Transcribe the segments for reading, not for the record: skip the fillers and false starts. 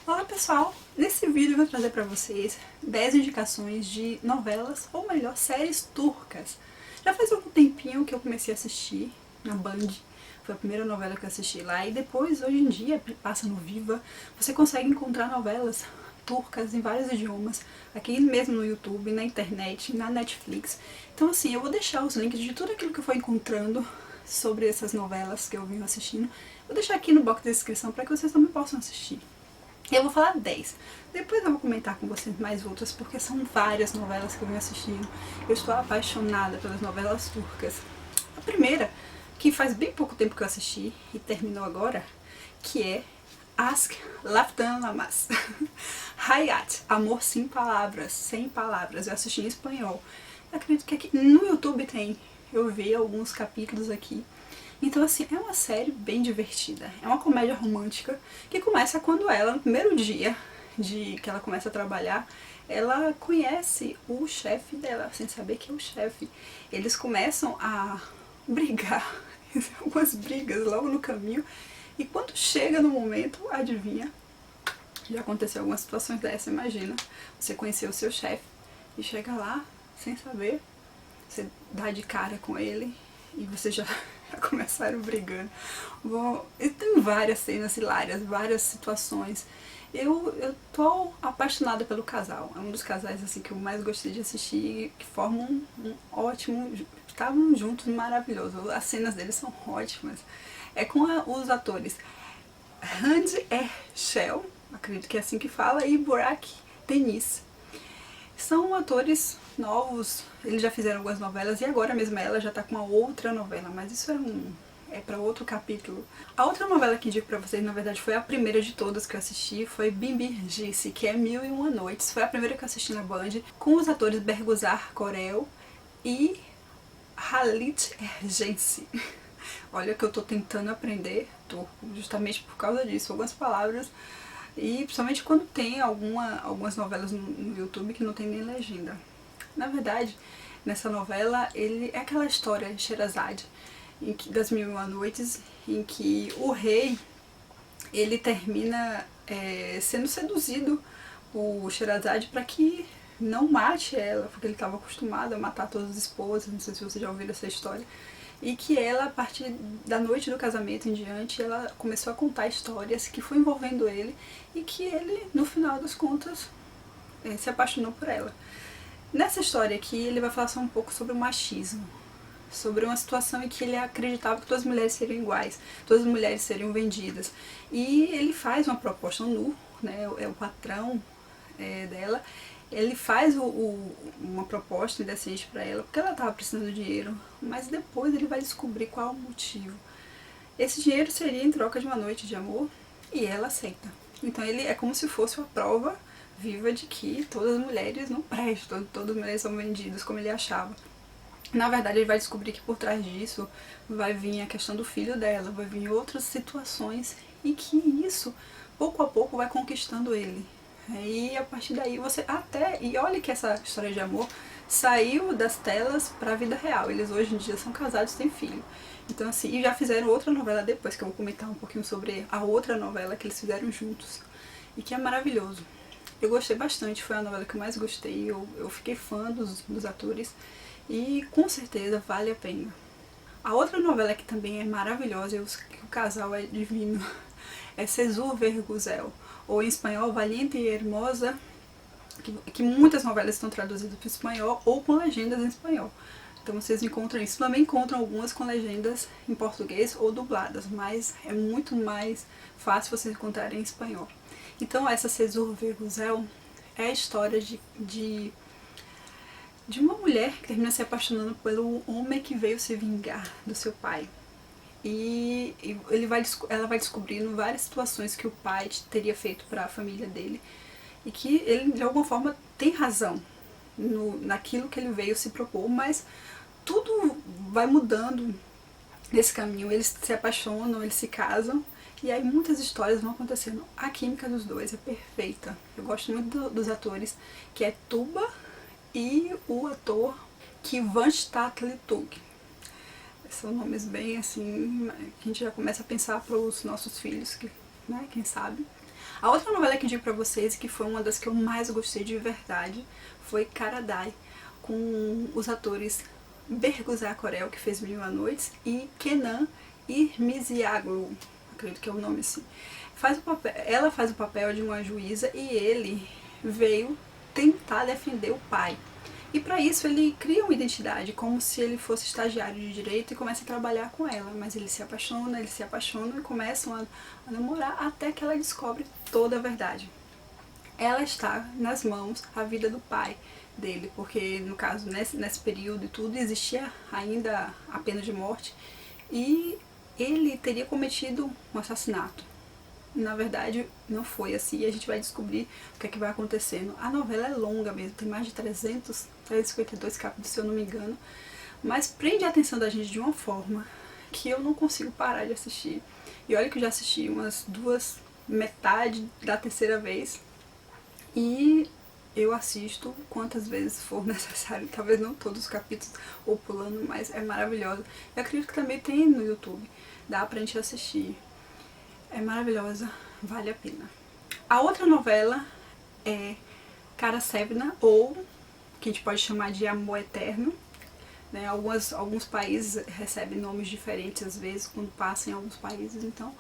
Olá pessoal, nesse vídeo eu vou trazer para vocês 10 indicações de novelas, ou melhor, séries turcas. Já faz algum tempinho que eu comecei a assistir na Band, foi a primeira novela que eu assisti lá, e depois, hoje em dia, passa no Viva, você consegue encontrar novelas turcas em vários idiomas, aqui mesmo no YouTube, na internet, na Netflix. Então assim, eu vou deixar os links de tudo aquilo que eu for encontrando sobre essas novelas que eu venho assistindo, vou deixar aqui no box de descrição para que vocês também possam assistir. Eu vou falar 10. Depois eu vou comentar com vocês mais outras, porque são várias novelas que eu venho assistindo. Eu estou apaixonada pelas novelas turcas. A primeira, que faz bem pouco tempo que eu assisti e terminou agora, que é Aşk Laftan Lamas. Hayat, Amor Sem Palavras, Sem Palavras. Eu assisti em espanhol. Eu acredito que aqui no YouTube tem. Eu vi alguns capítulos aqui. Então assim, é uma série bem divertida, é uma comédia romântica que começa quando ela, no primeiro dia que ela começa a trabalhar, ela conhece o chefe dela, sem saber que é o chefe. Eles começam a brigar, algumas brigas logo no caminho, e quando chega no momento, adivinha, já aconteceu algumas situações dessa, imagina, você conheceu o seu chefe e chega lá, sem saber, você dá de cara com ele e você já começaram brigando. Bom, e tem várias cenas hilárias, várias situações. Eu tô apaixonada pelo casal. É um dos casais assim que eu mais gostei de assistir, que formam um ótimo, estavam juntos, maravilhoso. As cenas deles são ótimas. É com os atores Hande Erçel, acredito que é assim que fala, e Burak Deniz. São atores novos, eles já fizeram algumas novelas e agora mesmo ela já tá com uma outra novela, mas isso é para outro capítulo. A outra novela que indico pra vocês, na verdade, foi a primeira de todas que eu assisti, foi Bimbirgice, que é Mil e Uma Noites. Foi a primeira que eu assisti na Band, com os atores Berguzar Korel e Halit Ergenci. Olha que eu tô tentando aprender turco, justamente por causa disso, algumas palavras. E principalmente quando tem algumas novelas no YouTube que não tem nem legenda. Na verdade, nessa novela, ele é aquela história de Sherazade, das Mil e Uma Noites, em que o rei, ele termina sendo seduzido por Sherazade para que não mate ela, porque ele estava acostumado a matar todas as esposas, não sei se vocês já ouviram essa história. E que ela, a partir da noite do casamento em diante, ela começou a contar histórias que foi envolvendo ele e que ele, no final das contas, se apaixonou por ela. Nessa história aqui, ele vai falar só um pouco sobre o machismo, sobre uma situação em que ele acreditava que todas as mulheres seriam iguais, todas as mulheres seriam vendidas. E ele faz uma proposta, Nu, né, é o patrão dela, ele faz uma proposta indecente para ela, porque ela estava precisando de dinheiro, mas depois ele vai descobrir qual o motivo. Esse dinheiro seria em troca de uma noite de amor, e ela aceita. Então ele é como se fosse uma prova viva de que todas as mulheres não prestam, todas as mulheres são vendidas como ele achava. Na verdade, ele vai descobrir que por trás disso vai vir a questão do filho dela, vai vir outras situações, e que isso, pouco a pouco, vai conquistando ele. E a partir daí você até... E olha que essa história de amor saiu das telas para a vida real. Eles hoje em dia são casados, têm filho. Então assim, e já fizeram outra novela depois, que eu vou comentar um pouquinho sobre a outra novela que eles fizeram juntos. E que é maravilhoso. Eu gostei bastante, foi a novela que eu mais gostei. Eu fiquei fã dos atores. E com certeza vale a pena. A outra novela que também é maravilhosa, e o casal é divino, é Cesur Verguzel, ou em espanhol Valiente e Hermosa, que muitas novelas estão traduzidas para o espanhol ou com legendas em espanhol. Então vocês encontram isso. Também encontram algumas com legendas em português ou dubladas, mas é muito mais fácil vocês encontrarem em espanhol. Então essa Cesur Verguzel é a história de uma mulher que termina se apaixonando pelo homem que veio se vingar do seu pai. E ela vai descobrindo várias situações que o pai teria feito para a família dele e que ele de alguma forma tem razão naquilo que ele veio se propor, mas tudo vai mudando nesse caminho. Eles se apaixonam, eles se casam e aí muitas histórias vão acontecendo. A química dos dois é perfeita. Eu gosto muito dos atores, que é Tuba e o ator Kıvanç Tatlıtuğ. São nomes bem assim, que a gente já começa a pensar para os nossos filhos, né, quem sabe. A outra novela que eu digo pra vocês, que foi uma das que eu mais gostei de verdade, foi Karadai, com os atores Berguzar Korel, que fez Mil e Uma Noites, e Kenan Irmiziaglu, acredito que é o nome assim. Ela faz o papel de uma juíza e ele veio tentar defender o pai. E para isso ele cria uma identidade, como se ele fosse estagiário de direito e começa a trabalhar com ela. Mas ele se apaixona e começam a namorar até que ela descobre toda a verdade. Ela está nas mãos a vida do pai dele, porque no caso, nesse período e tudo, existia ainda a pena de morte e ele teria cometido um assassinato. Na verdade, não foi assim, e a gente vai descobrir o que é que vai acontecendo. A novela é longa mesmo, tem mais de 352 capítulos, se eu não me engano, mas prende a atenção da gente de uma forma que eu não consigo parar de assistir. E olha que eu já assisti umas duas, metade da terceira vez, e eu assisto quantas vezes for necessário, talvez não todos os capítulos ou pulando, mas é maravilhosa. Eu acredito que também tem no YouTube, dá pra gente assistir. É maravilhosa, vale a pena. A outra novela é Cara Sévina, ou que a gente pode chamar de Amor Eterno. Né? Alguns países recebem nomes diferentes às vezes quando passam em alguns países, então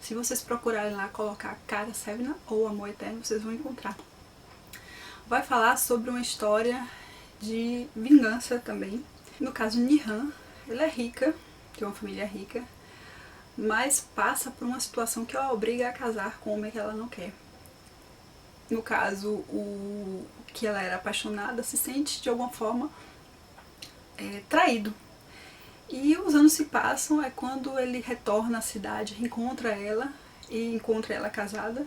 se vocês procurarem lá, colocar Cara Sévina ou Amor Eterno, vocês vão encontrar. Vai falar sobre uma história de vingança também. No caso, Nihan, ela é rica, tem uma família rica, mas passa por uma situação que a obriga a casar com um homem que ela não quer. No caso, o que ela era apaixonada se sente de alguma forma traído. E os anos se passam, é quando ele retorna à cidade, encontra ela e encontra ela casada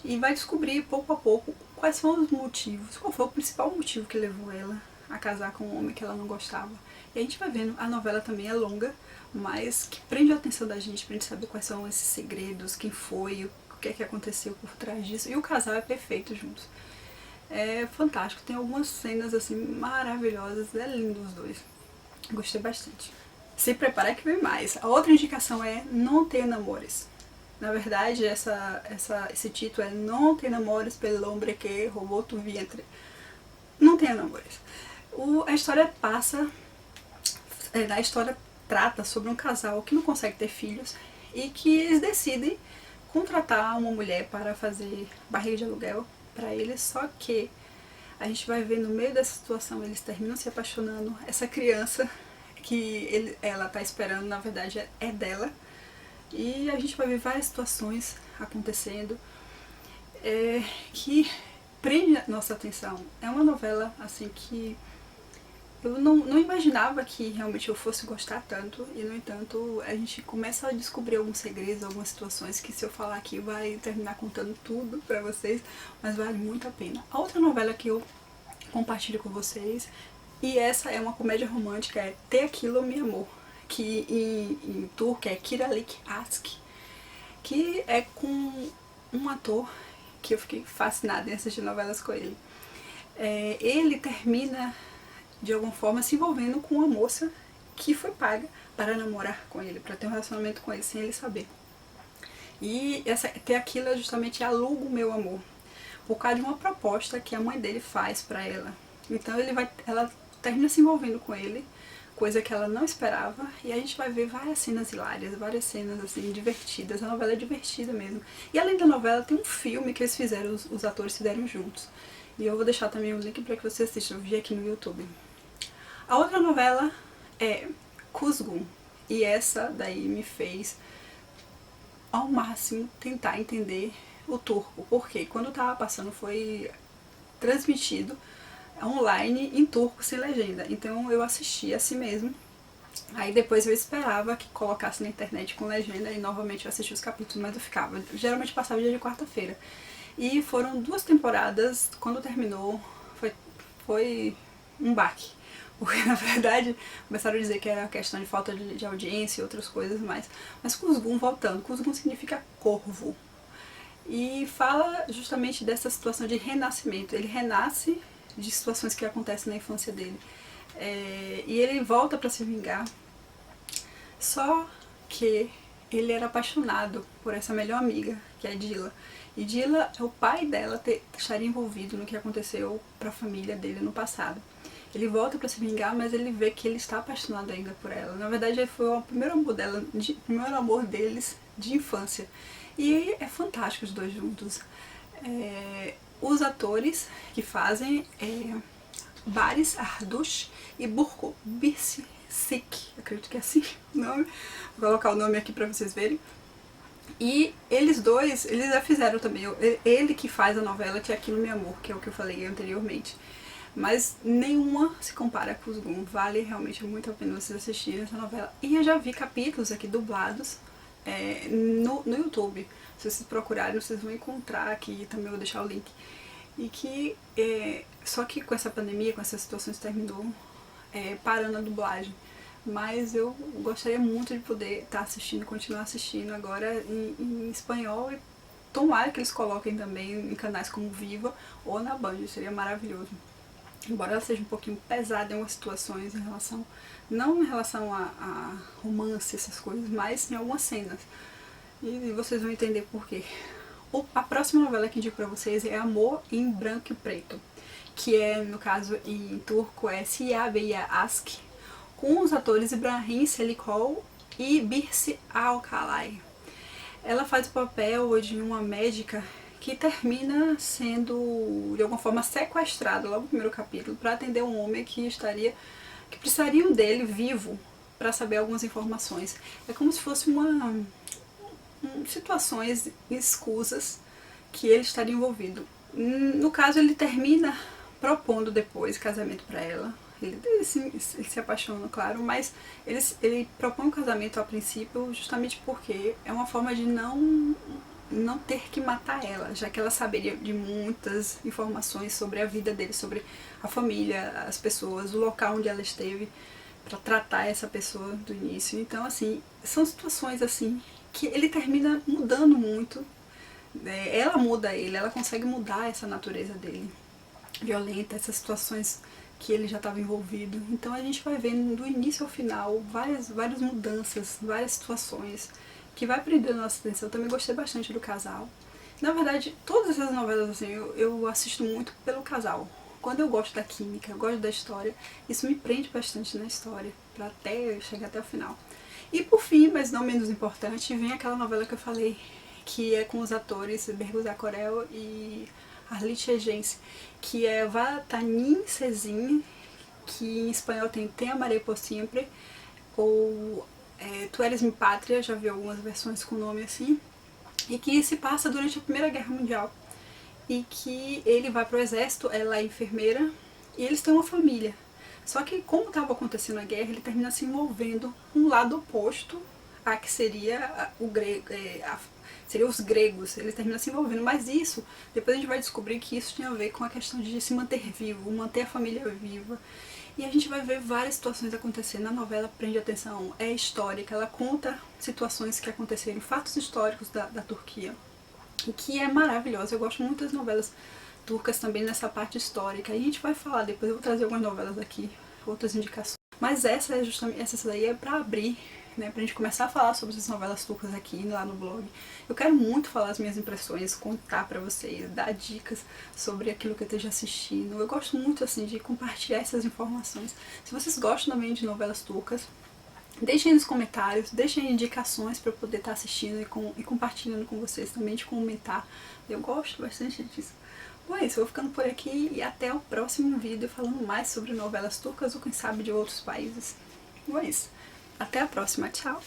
e vai descobrir pouco a pouco quais são os motivos, qual foi o principal motivo que levou ela a casar com um homem que ela não gostava. E a gente vai vendo, a novela também é longa, mas que prende a atenção da gente pra gente saber quais são esses segredos, quem foi, o que é que aconteceu por trás disso. E o casal é perfeito juntos. É fantástico, tem algumas cenas assim maravilhosas, é lindo os dois. Gostei bastante. Se prepara que vem mais. A outra indicação é Não Te Namores. Na verdade, esse título é Não Te Namores pelo hombre que roubou tu vientre. Não tenha namores. A história passa... a história trata sobre um casal que não consegue ter filhos e que eles decidem contratar uma mulher para fazer barriga de aluguel para eles, só que a gente vai ver no meio dessa situação eles terminam se apaixonando. Essa criança que ela tá esperando, na verdade, é dela. E a gente vai ver várias situações acontecendo que prende a nossa atenção. É uma novela assim que eu não imaginava que realmente eu fosse gostar tanto, e no entanto a gente começa a descobrir alguns segredos, algumas situações que se eu falar aqui vai terminar contando tudo pra vocês, mas vale muito a pena. A outra novela que eu compartilho com vocês, e essa é uma comédia romântica, é Te Aquilo Mi Amor, que em turco é Kiralik Aşk, que é com um ator que eu fiquei fascinada em assistir novelas com ele. Ele termina de alguma forma se envolvendo com uma moça que foi paga para namorar com ele, para ter um relacionamento com ele sem ele saber. E Ter Aquilo é justamente Alugo Meu Amor, por causa de uma proposta que a mãe dele faz para ela. Então ela termina se envolvendo com ele, coisa que ela não esperava, e a gente vai ver várias cenas hilárias, várias cenas assim divertidas. A novela é divertida mesmo. E além da novela, tem um filme que eles fizeram, os atores fizeram juntos. E eu vou deixar também o link para que você assista, eu vi aqui no YouTube. A outra novela é Kuzgun, e essa daí me fez ao máximo tentar entender o turco, porque quando tava passando foi transmitido online em turco sem legenda, então eu assisti assim mesmo. Aí depois eu esperava que colocasse na internet com legenda e novamente eu assisti os capítulos, mas eu ficava, geralmente passava dia de quarta-feira. E foram 2 temporadas, quando terminou foi um baque. Porque na verdade começaram a dizer que era questão de falta de audiência e outras coisas mais. Mas Kuzgun, voltando, Kuzgun significa corvo. E fala justamente dessa situação de renascimento. Ele renasce de situações que acontecem na infância dele. E ele volta para se vingar. Só que ele era apaixonado por essa melhor amiga, que é a Dila. E Dila, o pai dela, estaria envolvido no que aconteceu para a família dele no passado. Ele volta para se vingar, mas ele vê que ele está apaixonado ainda por ela. Na verdade, foi o primeiro amor dela, o primeiro amor deles de infância. E é fantástico os dois juntos. Os atores que fazem Baris Arduç e Burcu Birçik, acredito que é assim o nome. Vou colocar o nome aqui para vocês verem. E eles dois, eles já fizeram também. Ele que faz a novela Te Aquilo Meu Amor, que é o que eu falei anteriormente. Mas nenhuma se compara com os Gun. Vale realmente muito a pena vocês assistirem essa novela. E eu já vi capítulos aqui dublados no YouTube. Se vocês procurarem, vocês vão encontrar aqui, também vou deixar o link. E que, só que com essa pandemia, com essas situações, terminou parando a dublagem. Mas eu gostaria muito de poder estar assistindo, continuar assistindo agora em espanhol, e tomara que eles coloquem também em canais como Viva ou na Band, seria maravilhoso. Embora ela seja um pouquinho pesada em algumas situações, não em relação a romance, essas coisas, mas em algumas cenas. E vocês vão entender por quê. A próxima novela que eu indico pra vocês é Amor em Branco e Preto, que no caso em turco é Siyah Beyaz Aşk, com os atores Ibrahim Selikol e Birce Alkalay. Ela faz o papel de uma médica que termina sendo, de alguma forma, sequestrada logo no primeiro capítulo para atender um homem que precisariam dele vivo para saber algumas informações. É como se fosse situações escusas que ele estaria envolvido. No caso, ele termina propondo depois casamento para ela. Ele se apaixona, claro, mas ele propõe um casamento a princípio justamente porque é uma forma de não ter que matar ela, já que ela saberia de muitas informações sobre a vida dele, sobre a família, as pessoas, o local onde ela esteve, para tratar essa pessoa do início. Então, assim, são situações assim que ele termina mudando muito. Ela muda ele, ela consegue mudar essa natureza dele violenta, essas situações que ele já estava envolvido. Então a gente vai vendo do início ao final várias mudanças, várias situações que vai prendendo a nossa atenção. Eu também gostei bastante do casal. Na verdade, todas essas novelas assim, eu assisto muito pelo casal. Quando eu gosto da química, eu gosto da história, isso me prende bastante na história, para até chegar até o final. E por fim, mas não menos importante, vem aquela novela que eu falei, que é com os atores Behrouz Akorel e Arlit Regency, que é Vatanin Sezin, que em espanhol tem Te Amaré por Siempre, ou Tu Eres Mi Pátria, já vi algumas versões com nome assim, e que se passa durante a Primeira Guerra Mundial, e que ele vai pro exército, ela é enfermeira, e eles têm uma família. Só que como estava acontecendo a guerra, ele termina se envolvendo um lado oposto a que seria o grego, seria os gregos, ele termina se envolvendo, mas isso, depois a gente vai descobrir que isso tinha a ver com a questão de se manter vivo, manter a família viva. E a gente vai ver várias situações acontecendo. A novela prende atenção, é histórica, ela conta situações que aconteceram, fatos históricos da Turquia, que é maravilhosa. Eu gosto muito das novelas turcas também nessa parte histórica. E a gente vai falar depois, eu vou trazer algumas novelas aqui, outras indicações. Mas essa é justamente, essa daí é pra abrir, né, pra gente começar a falar sobre essas novelas turcas aqui, lá no blog. Eu quero muito falar as minhas impressões, contar pra vocês, dar dicas sobre aquilo que eu esteja assistindo. Eu gosto muito, assim, de compartilhar essas informações. Se vocês gostam também de novelas turcas, deixem aí nos comentários, deixem aí indicações para eu poder estar assistindo e compartilhando com vocês também, de comentar. Eu gosto bastante disso. Bom, é isso, eu vou ficando por aqui e até o próximo vídeo falando mais sobre novelas turcas ou quem sabe de outros países. Bom, é isso. Até a próxima, tchau!